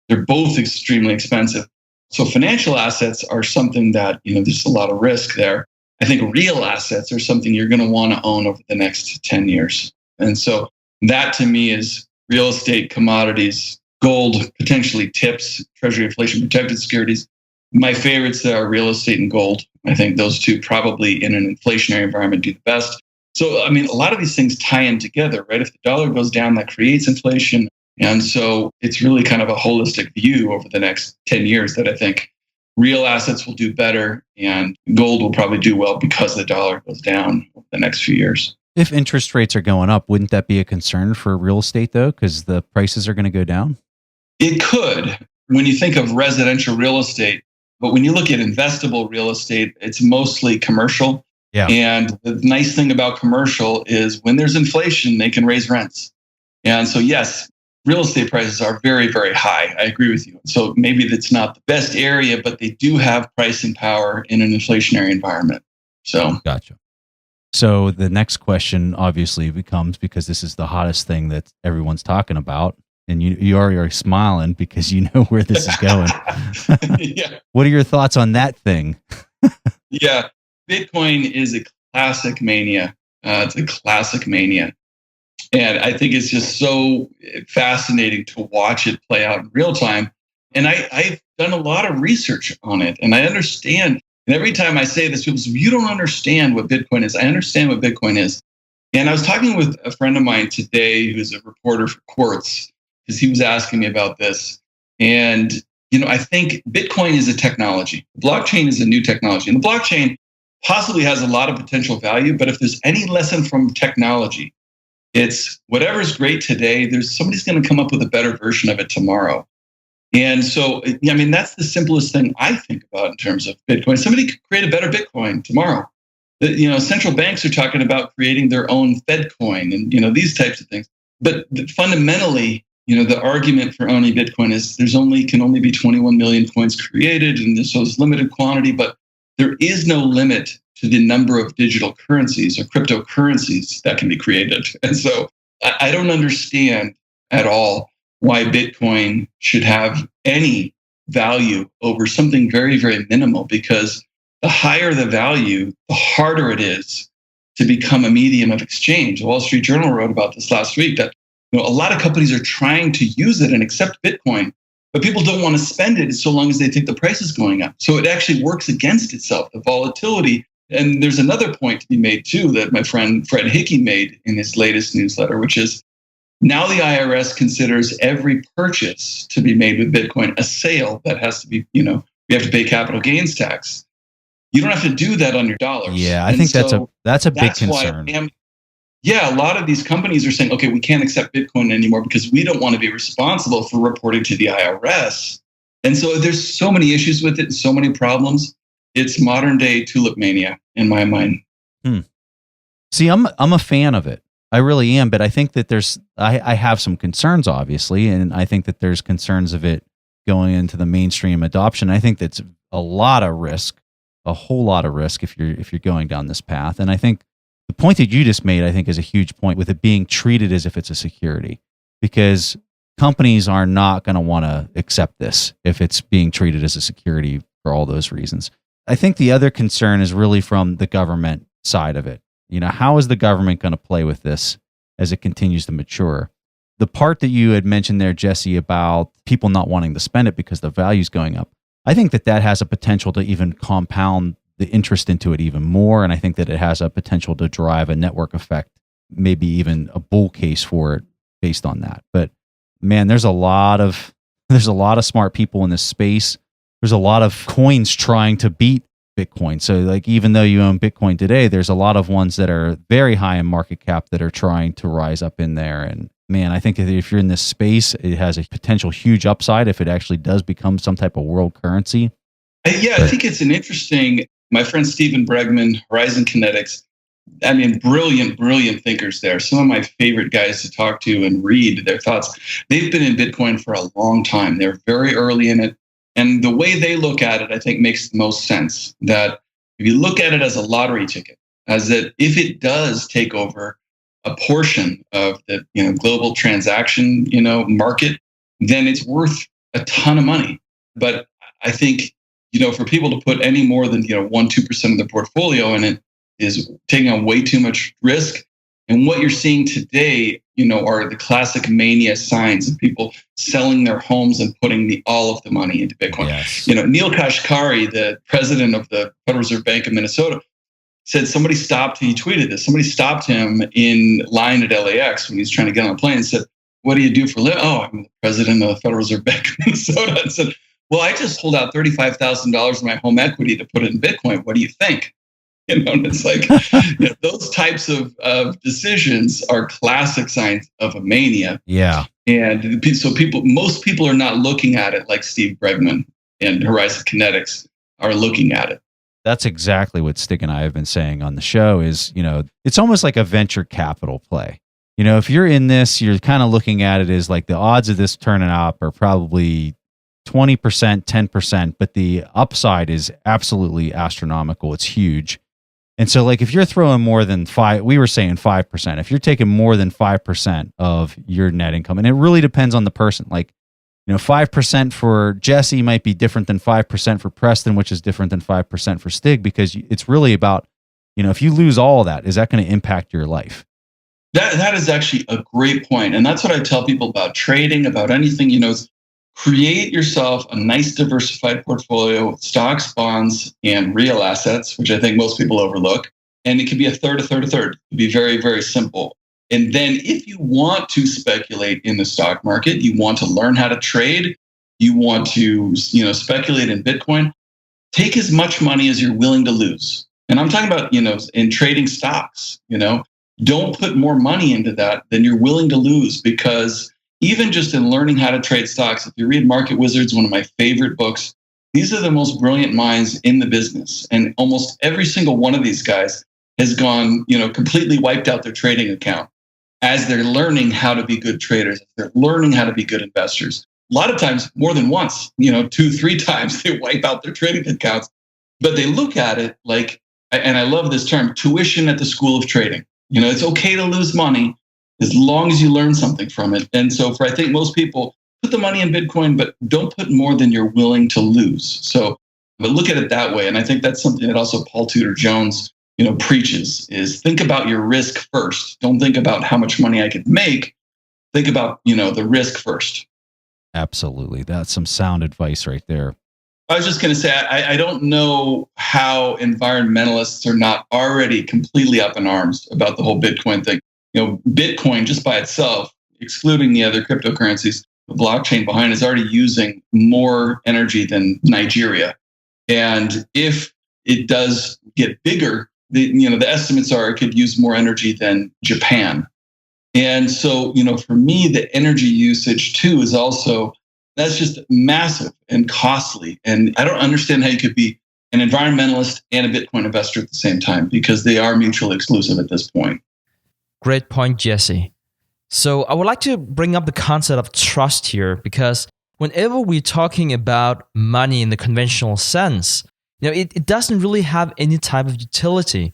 they're both extremely expensive. So financial assets are something that, there's a lot of risk there. I think real assets are something you're going to want to own over the next 10 years. And so that to me is real estate, commodities, gold, potentially tips, treasury inflation protected securities. My favorites are real estate and gold. I think those two probably in an inflationary environment do the best. So, a lot of these things tie in together, right? If the dollar goes down, that creates inflation. And so it's really kind of a holistic view over the next 10 years that I think real assets will do better and gold will probably do well because the dollar goes down over the next few years. If interest rates are going up, wouldn't that be a concern for real estate though? Because the prices are going to go down? It could when you think of residential real estate, but when you look at investable real estate, it's mostly commercial. Yeah. And the nice thing about commercial is when there's inflation, they can raise rents. And so, yes, real estate prices are very, very high. I agree with you. So maybe that's not the best area, but they do have pricing power in an inflationary environment. So, gotcha. So the next question obviously becomes, because this is the hottest thing that everyone's talking about, and you are smiling because you know where this is going. Yeah. What are your thoughts on that thing? Yeah. Bitcoin is a classic mania. It's a classic mania. And I think it's just so fascinating to watch it play out in real time. And I've done a lot of research on it, and I understand. And every time I say this, people say, you don't understand what Bitcoin is. I understand what Bitcoin is. And I was talking with a friend of mine today who's a reporter for Quartz, because he was asking me about this. And, I think Bitcoin is a technology. Blockchain is a new technology. And the blockchain possibly has a lot of potential value, but if there's any lesson from technology, it's whatever's great today, somebody's going to come up with a better version of it tomorrow. And so, that's the simplest thing I think about in terms of Bitcoin. Somebody could create a better Bitcoin tomorrow. Central banks are talking about creating their own Fed coin and, these types of things. But fundamentally, the argument for owning Bitcoin is can only be 21 million coins created, and so it's limited quantity, but there is no limit to the number of digital currencies or cryptocurrencies that can be created. And so I don't understand at all why Bitcoin should have any value over something very, very minimal, because the higher the value, the harder it is to become a medium of exchange. The Wall Street Journal wrote about this last week, that a lot of companies are trying to use it and accept Bitcoin, but people don't want to spend it so long as they think the price is going up. So it actually works against itself, the volatility. And there's another point to be made too that my friend Fred Hickey made in his latest newsletter, which is now the IRS considers every purchase to be made with Bitcoin a sale that has to be, you have to pay capital gains tax. You don't have to do that on your dollars. Yeah, I think that's a big concern. A lot of these companies are saying, okay, we can't accept Bitcoin anymore because we don't want to be responsible for reporting to the IRS. And so there's so many issues with it, so many problems. It's modern day tulip mania in my mind. See, I'm a fan of it. I really am, but I think that I have some concerns, obviously, and I think that there's concerns of it going into the mainstream adoption. I think that's a lot of risk, a whole lot of risk if you're going down this path. And I think the point that you just made, I think, is a huge point with it being treated as if it's a security, because companies are not going to want to accept this if it's being treated as a security for all those reasons. I think the other concern is really from the government side of it. How is the government going to play with this as it continues to mature? The part that you had mentioned there, Jesse, about people not wanting to spend it because the value's going up, I think that has a potential to even compound the interest into it even more. And I think that it has a potential to drive a network effect, maybe even a bull case for it based on that. But man, there's a lot of smart people in this space. There's a lot of coins trying to beat Bitcoin. So even though you own Bitcoin today, there's a lot of ones that are very high in market cap that are trying to rise up in there. And man, I think that if you're in this space, it has a potential huge upside if it actually does become some type of world currency. I think it's an interesting, my friend Stephen Bregman, Horizon Kinetics, brilliant thinkers there. Some of my favorite guys to talk to and read their thoughts. They've been in Bitcoin for a long time. They're very early in it. And the way they look at it, I think, makes the most sense. That if you look at it as a lottery ticket, as that if it does take over a portion of the global transaction market, then it's worth a ton of money. But I think for people to put any more than 1-2% of their portfolio in it is taking on way too much risk. And what you're seeing today, are the classic mania signs of people selling their homes and putting all of the money into Bitcoin. Yes. Neil Kashkari, the president of the Federal Reserve Bank of Minnesota, said he tweeted this, somebody stopped him in line at LAX when he was trying to get on a plane and said, what do you do for a living? Oh, I'm the president of the Federal Reserve Bank of Minnesota. And said, well, I just hold out $35,000 of my home equity to put it in Bitcoin. What do you think? And it's like, those types of decisions are classic signs of a mania. Yeah. And so most people are not looking at it like Steve Bregman and Horizon Kinetics are looking at it. That's exactly what Stig and I have been saying on the show is, it's almost like a venture capital play. If you're in this, you're kind of looking at it as like the odds of this turning up are probably 20%, 10%, but the upside is absolutely astronomical. It's huge. And so like if you're throwing more than 5%, if you're taking more than 5% of your net income, and it really depends on the person, like, 5% for Jesse might be different than 5% for Preston, which is different than 5% for Stig, because it's really about, if you lose all of that, is that going to impact your life? That is actually a great point. And that's what I tell people about trading, about anything, is create yourself a nice diversified portfolio of stocks, bonds, and real assets, which I think most people overlook. And it can be a third. It can be very, very simple. And then if you want to speculate in the stock market, you want to learn how to trade, you want to, speculate in Bitcoin, take as much money as you're willing to lose. And I'm talking about, in trading stocks, don't put more money into that than you're willing to lose, because even just in learning how to trade stocks, if you read Market Wizards, one of my favorite books, these are the most brilliant minds in the business. And almost every single one of these guys has gone, completely wiped out their trading account as they're learning how to be good traders. They're learning how to be good investors. A lot of times, more than once, 2-3 times, they wipe out their trading accounts. But they look at it like, and I love this term, tuition at the school of trading. It's okay to lose money as long as you learn something from it. And so I think most people put the money in Bitcoin, but don't put more than you're willing to lose. So, but look at it that way. And I think that's something that also Paul Tudor Jones, preaches, is think about your risk first. Don't think about how much money I could make. Think about, the risk first. Absolutely. That's some sound advice right there. I was just going to say, I don't know how environmentalists are not already completely up in arms about the whole Bitcoin thing. Bitcoin just by itself, excluding the other cryptocurrencies, the blockchain behind is already using more energy than Nigeria. And if it does get bigger, the estimates are it could use more energy than Japan. And so, for me, the energy usage too is also, that's just massive and costly. And I don't understand how you could be an environmentalist and a Bitcoin investor at the same time, because they are mutually exclusive at this point. Great point, Jesse. So I would like to bring up the concept of trust here, because whenever we're talking about money in the conventional sense, it doesn't really have any type of utility.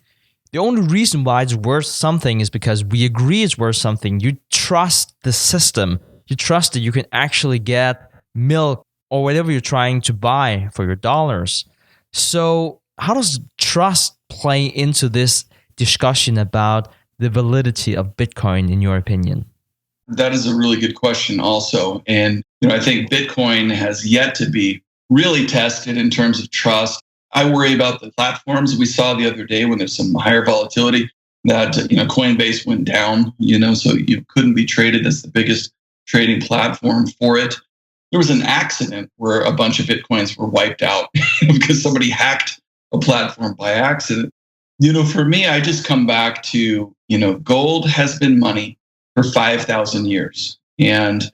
The only reason why it's worth something is because we agree it's worth something. You trust the system. You trust that you can actually get milk or whatever you're trying to buy for your dollars. So how does trust play into this discussion about the validity of Bitcoin, in your opinion? That is a really good question also. And I think Bitcoin has yet to be really tested in terms of trust. I worry about the platforms we saw the other day when there's some higher volatility that Coinbase went down, so you couldn't be traded as the biggest trading platform for it. There was an accident where a bunch of Bitcoins were wiped out because somebody hacked a platform by accident. For me, I just come back to, gold has been money for 5,000 years. And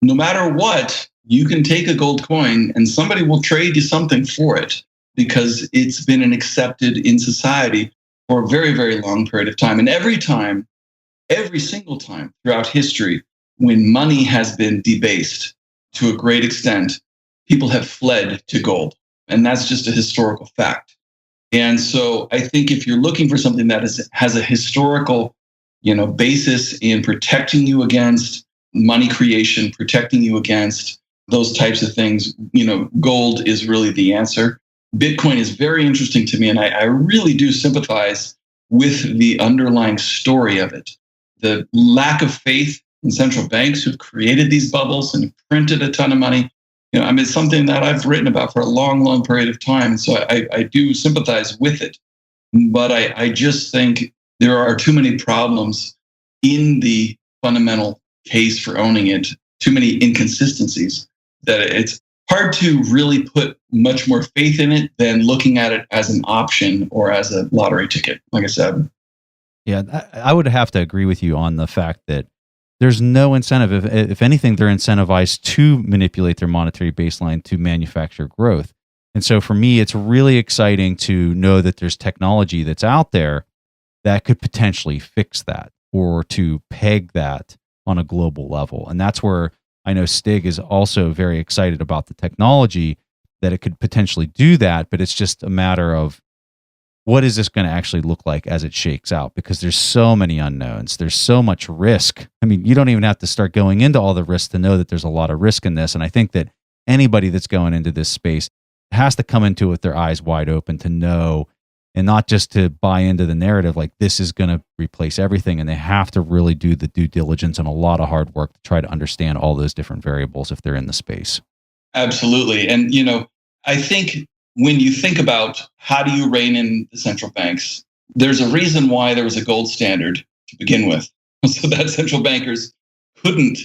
no matter what, you can take a gold coin and somebody will trade you something for it, because it's been accepted in society for a very, very long period of time. And every single time throughout history, when money has been debased to a great extent, people have fled to gold. And that's just a historical fact. And so I think if you're looking for something that has a historical, basis in protecting you against money creation, protecting you against those types of things, gold is really the answer. Bitcoin is very interesting to me, and I really do sympathize with the underlying story of it. The lack of faith in central banks who've created these bubbles and printed a ton of money. It's something that I've written about for a long, long period of time. And so I do sympathize with it. But I just think there are too many problems in the fundamental case for owning it, too many inconsistencies, that it's hard to really put much more faith in it than looking at it as an option or as a lottery ticket, like I said. Yeah, I would have to agree with you on the fact that there's no incentive. If anything, they're incentivized to manipulate their monetary baseline to manufacture growth. And so for me, it's really exciting to know that there's technology that's out there that could potentially fix that or to peg that on a global level. And that's where I know Stig is also very excited about the technology that it could potentially do that. But it's just a matter of what is this going to actually look like as it shakes out? Because there's so many unknowns. There's so much risk. I mean, you don't even have to start going into all the risks to know that there's a lot of risk in this. And I think that anybody that's going into this space has to come into it with their eyes wide open to know, and not just to buy into the narrative like this is going to replace everything. And they have to really do the due diligence and a lot of hard work to try to understand all those different variables if they're in the space. Absolutely. And, I think when you think about how do you rein in the central banks, there's a reason why there was a gold standard to begin with. So that central bankers couldn't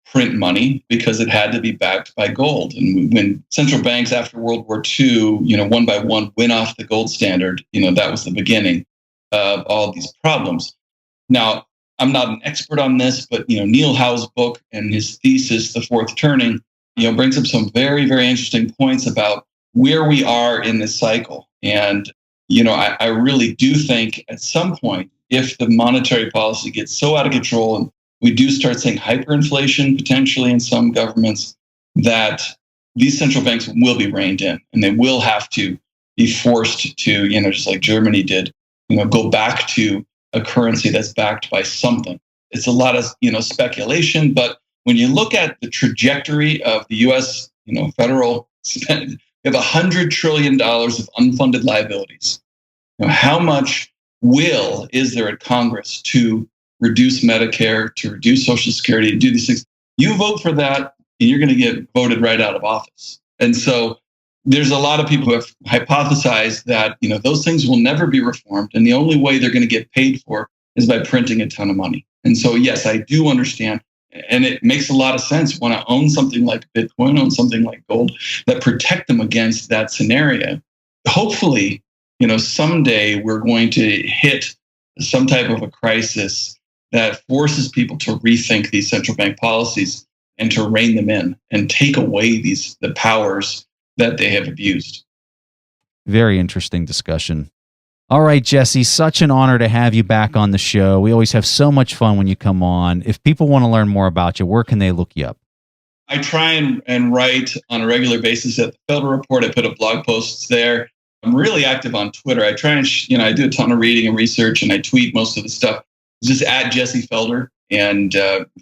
print money because it had to be backed by gold. And when central banks after World War II, one by one went off the gold standard, that was the beginning of all these problems. Now, I'm not an expert on this, but Neil Howe's book and his thesis, The Fourth Turning, brings up some very, very interesting points about where we are in this cycle. And, I really do think at some point, if the monetary policy gets so out of control and we do start seeing hyperinflation potentially in some governments, that these central banks will be reined in and they will have to be forced to, just like Germany did, go back to a currency that's backed by something. It's a lot of, speculation, but when you look at the trajectory of the U.S., federal spend, we have $100 trillion of unfunded liabilities. How much will is there at Congress to reduce Medicare, to reduce Social Security, to do these things? You vote for that, and you're going to get voted right out of office. And so there's a lot of people who have hypothesized that those things will never be reformed, and the only way they're going to get paid for is by printing a ton of money. And so, yes, I do understand. And it makes a lot of sense when I own something like Bitcoin, own something like gold, that protect them against that scenario. Hopefully, someday we're going to hit some type of a crisis that forces people to rethink these central bank policies and to rein them in and take away the powers that they have abused. Very interesting discussion. All right, Jesse, such an honor to have you back on the show. We always have so much fun when you come on. If people want to learn more about you, where can they look you up? I try and write on a regular basis at the Felder Report. I put up blog posts there. I'm really active on Twitter. I try and, I do a ton of reading and research, and I tweet most of the stuff. It's just at Jesse Felder, and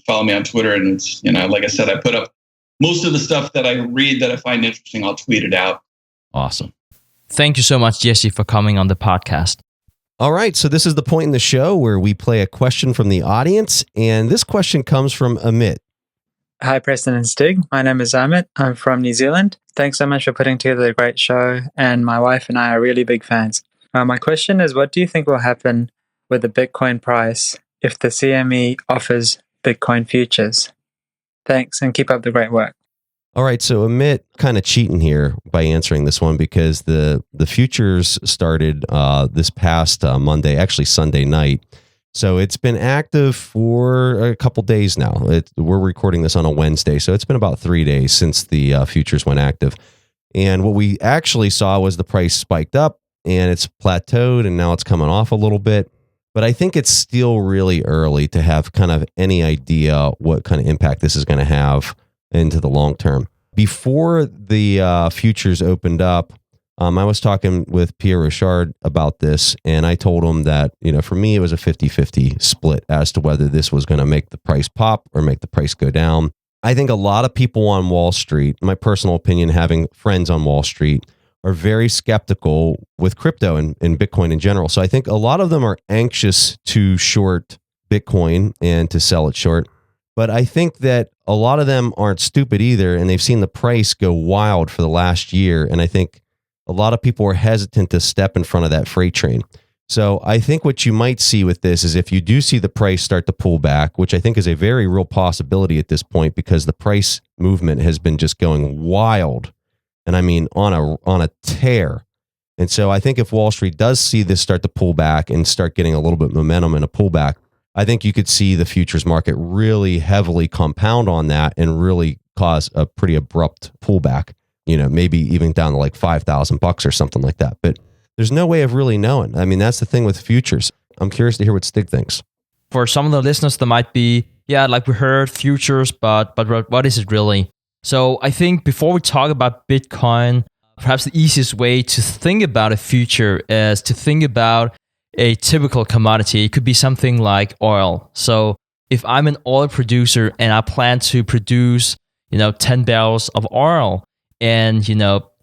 follow me on Twitter. And it's, like I said, I put up most of the stuff that I read that I find interesting. I'll tweet it out. Awesome. Thank you so much, Jesse, for coming on the podcast. All right, so this is the point in the show where we play a question from the audience, and this question comes from Amit. Hi, Preston and Stig. My name is Amit. I'm from New Zealand. Thanks so much for putting together a great show, and my wife and I are really big fans. My question is, what do you think will happen with the Bitcoin price if the CME offers Bitcoin futures? Thanks, and keep up the great work. All right, so Amit kind of cheating here by answering this one because the futures started this past Monday, actually Sunday night. So it's been active for a couple days now. We're recording this on a Wednesday, so it's been about 3 days since the futures went active. And what we actually saw was the price spiked up and it's plateaued and now it's coming off a little bit. But I think it's still really early to have kind of any idea what kind of impact this is going to have into the long term. Before the futures opened up, I was talking with Pierre Richard about this, and I told him that, for me, it was a 50-50 split as to whether this was going to make the price pop or make the price go down. I think a lot of people on Wall Street, my personal opinion, having friends on Wall Street, are very skeptical with crypto and Bitcoin in general. So I think a lot of them are anxious to short Bitcoin and to sell it short. But I think that a lot of them aren't stupid either, and they've seen the price go wild for the last year. And I think a lot of people are hesitant to step in front of that freight train. So I think what you might see with this is if you do see the price start to pull back, which I think is a very real possibility at this point because the price movement has been just going wild. And I mean on a tear. And so I think if Wall Street does see this start to pull back and start getting a little bit of momentum in a pullback, I think you could see the futures market really heavily compound on that and really cause a pretty abrupt pullback, maybe even down to like $5,000 or something like that. But there's no way of really knowing. I mean, that's the thing with futures. I'm curious to hear what Stig thinks. For some of the listeners, there might be, like we heard futures, but what is it really? So I think before we talk about Bitcoin, perhaps the easiest way to think about a future is to think about a typical commodity. It could be something like oil. So if I'm an oil producer and I plan to produce, 10 barrels of oil in,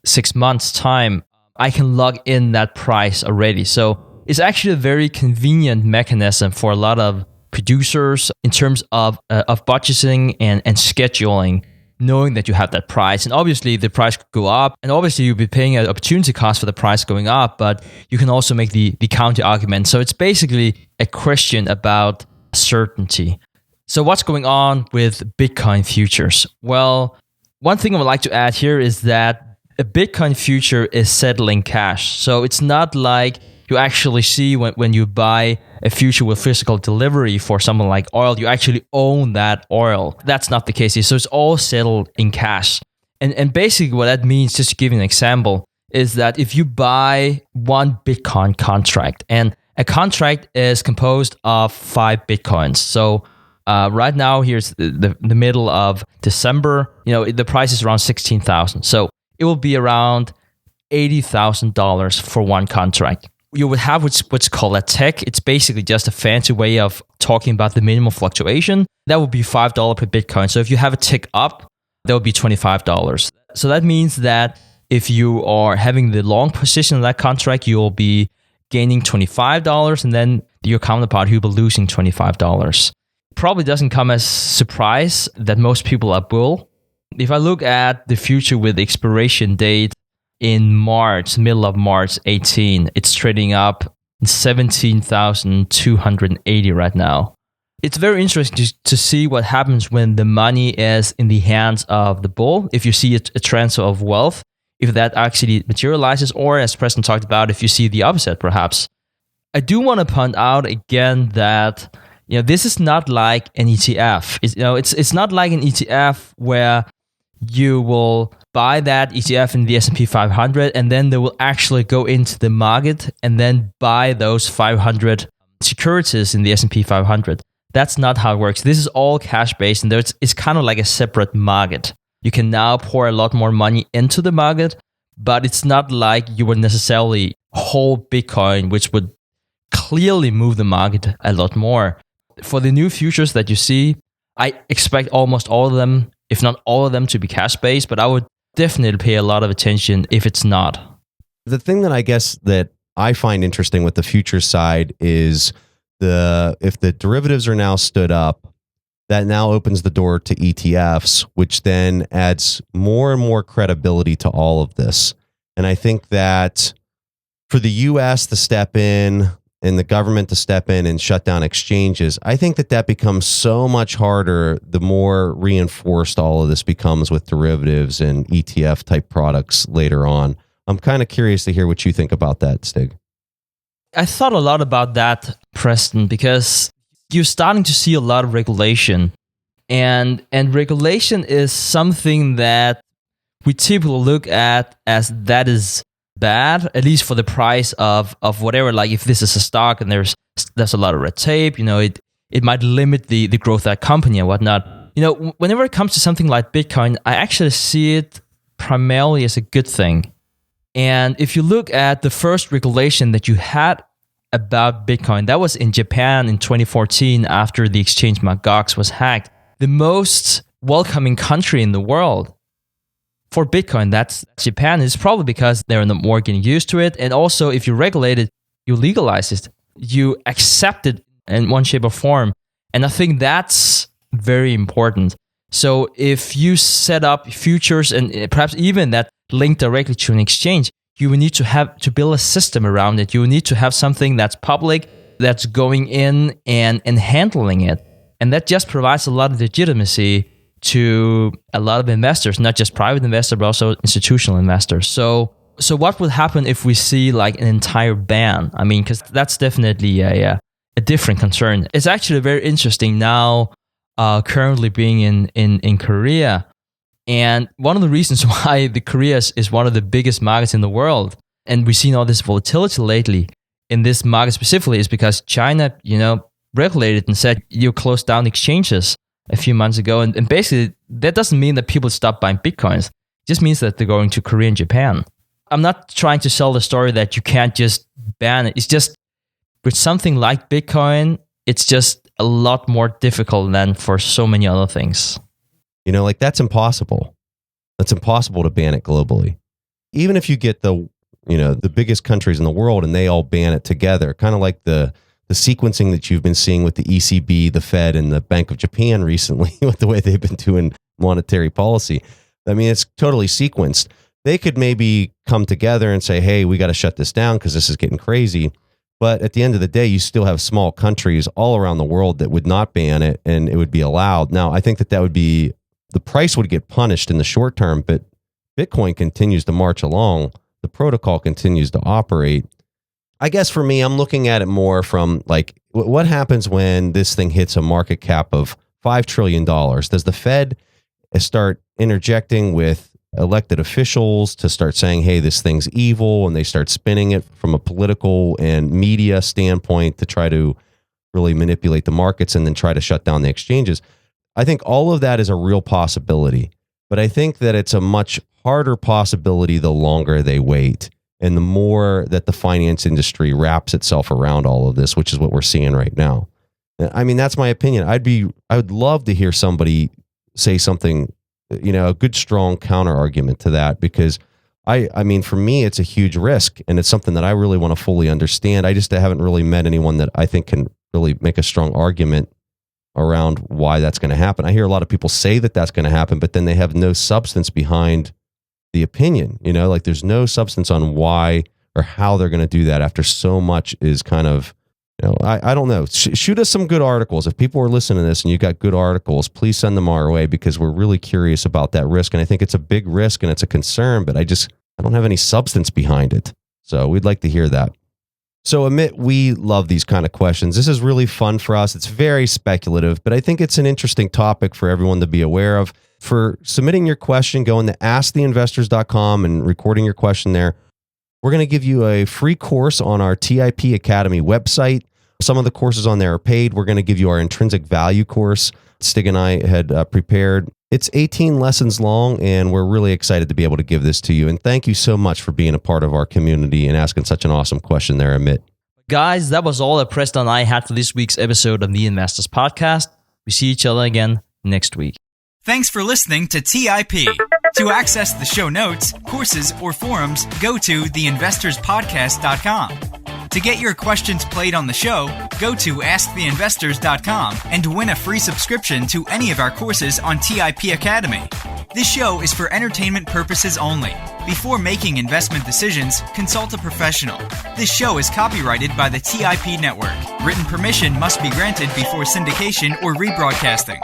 6 months time, I can log in that price already. So it's actually a very convenient mechanism for a lot of producers in terms of budgeting and scheduling, knowing that you have that price. And obviously the price could go up, and obviously you'll be paying an opportunity cost for the price going up, but you can also make the counter argument. So it's basically a question about certainty. So what's going on with Bitcoin futures? Well, one thing I would like to add here is that a Bitcoin future is settling cash. So it's not like you actually see when you buy a future with physical delivery for something like oil, you actually own that oil. That's not the case here. So it's all settled in cash. And basically what that means, just to give you an example, is that if you buy one Bitcoin contract, and a contract is composed of 5 Bitcoins. So right now, here's the middle of December, the price is around 16,000. So it will be around $80,000 for one contract. You would have what's called a tech. It's basically just a fancy way of talking about the minimum fluctuation. That would be $5 per Bitcoin. So if you have a tick up, that would be $25. So that means that if you are having the long position in that contract, you'll be gaining $25, and then your counterpart, you'll be losing $25. Probably doesn't come as a surprise that most people are bull. If I look at the future with the expiration date in March, middle of March 18, it's trading up 17,280 right now. It's very interesting to see what happens when the money is in the hands of the bull. If you see a transfer of wealth, if that actually materializes, or as Preston talked about, if you see the opposite, perhaps. I do want to point out again that this is not like an ETF. It's not like an ETF where you will buy that ETF in the S&P 500 and then they will actually go into the market and then buy those 500 securities in the S&P 500. That's not how it works. This is all cash-based, and it's kind of like a separate market. You can now pour a lot more money into the market, but it's not like you would necessarily hold Bitcoin, which would clearly move the market a lot more. For the new futures that you see, I expect almost all of them, if not all of them, to be cash-based, but I would definitely pay a lot of attention if it's not. The thing that I guess that I find interesting with the futures side is if the derivatives are now stood up, that now opens the door to ETFs, which then adds more and more credibility to all of this. And I think that for the US to step in and the government to step in and shut down exchanges, I think that becomes so much harder the more reinforced all of this becomes with derivatives and ETF type products later on. I'm kind of curious to hear what you think about that, Stig. I thought a lot about that, Preston, because you're starting to see a lot of regulation. And regulation is something that we typically look at as that is bad, at least for the price of whatever. Like if this is a stock and there's a lot of red tape, it might limit the growth of that company and whatnot. Whenever it comes to something like Bitcoin, I actually see it primarily as a good thing. And if you look at the first regulation that you had about Bitcoin, that was in Japan in 2014 after the exchange Mt. Gox was hacked. The most welcoming country in the world for Bitcoin, that's Japan. Is probably because they're more getting used to it. And also, if you regulate it, you legalize it, you accept it in one shape or form. And I think that's very important. So if you set up futures and perhaps even that link directly to an exchange, you will need to build a system around it. You will need to have something that's public, that's going in and handling it. And that just provides a lot of legitimacy to a lot of investors, not just private investors, but also institutional investors. So what would happen if we see like an entire ban? I mean, because that's definitely a different concern. It's actually very interesting now, currently being in Korea. And one of the reasons why the Korea is one of the biggest markets in the world, and we've seen all this volatility lately in this market specifically, is because China, regulated and said you closed down exchanges a few months ago. And basically, that doesn't mean that people stop buying Bitcoins. It just means that they're going to Korea and Japan. I'm not trying to sell the story that you can't just ban it. It's just with something like Bitcoin, it's just a lot more difficult than for so many other things. Like that's impossible. That's impossible to ban it globally. Even if you get the biggest countries in the world and they all ban it together, kind of like the sequencing that you've been seeing with the ECB, the Fed, and the Bank of Japan recently with the way they've been doing monetary policy. I mean, it's totally sequenced. They could maybe come together and say, hey, we got to shut this down because this is getting crazy. But at the end of the day, you still have small countries all around the world that would not ban it and it would be allowed. Now, I think that would be, the price would get punished in the short term, but Bitcoin continues to march along. The protocol continues to operate. I guess for me, I'm looking at it more from like, what happens when this thing hits a market cap of $5 trillion? Does the Fed start interjecting with elected officials to start saying, hey, this thing's evil, and they start spinning it from a political and media standpoint to try to really manipulate the markets and then try to shut down the exchanges? I think all of that is a real possibility, but I think that it's a much harder possibility the longer they wait and the more that the finance industry wraps itself around all of this, which is what we're seeing right now. I mean, that's my opinion. I would love to hear somebody say something, a good, strong counter argument to that, because I mean, for me, it's a huge risk and it's something that I really want to fully understand. I just haven't really met anyone that I think can really make a strong argument around why that's going to happen. I hear a lot of people say that that's going to happen, but then they have no substance behind the opinion, like there's no substance on why or how they're going to do that after so much is kind of, I don't know. Shoot us some good articles. If people are listening to this and you got good articles, please send them our way because we're really curious about that risk. And I think it's a big risk and it's a concern, but I don't have any substance behind it. So we'd like to hear that. So Amit, we love these kind of questions. This is really fun for us. It's very speculative, but I think it's an interesting topic for everyone to be aware of. For submitting your question, going to asktheinvestors.com and recording your question there. We're going to give you a free course on our TIP Academy website. Some of the courses on there are paid. We're going to give you our intrinsic value course. Stig and I had prepared. It's 18 lessons long, and we're really excited to be able to give this to you. And thank you so much for being a part of our community and asking such an awesome question there, Amit. Guys, that was all that Preston and I had for this week's episode of the Investors Podcast. We see each other again next week. Thanks for listening to TIP. To access the show notes, courses, or forums, go to theinvestorspodcast.com. To get your questions played on the show, go to asktheinvestors.com and win a free subscription to any of our courses on TIP Academy. This show is for entertainment purposes only. Before making investment decisions, consult a professional. This show is copyrighted by the TIP Network. Written permission must be granted before syndication or rebroadcasting.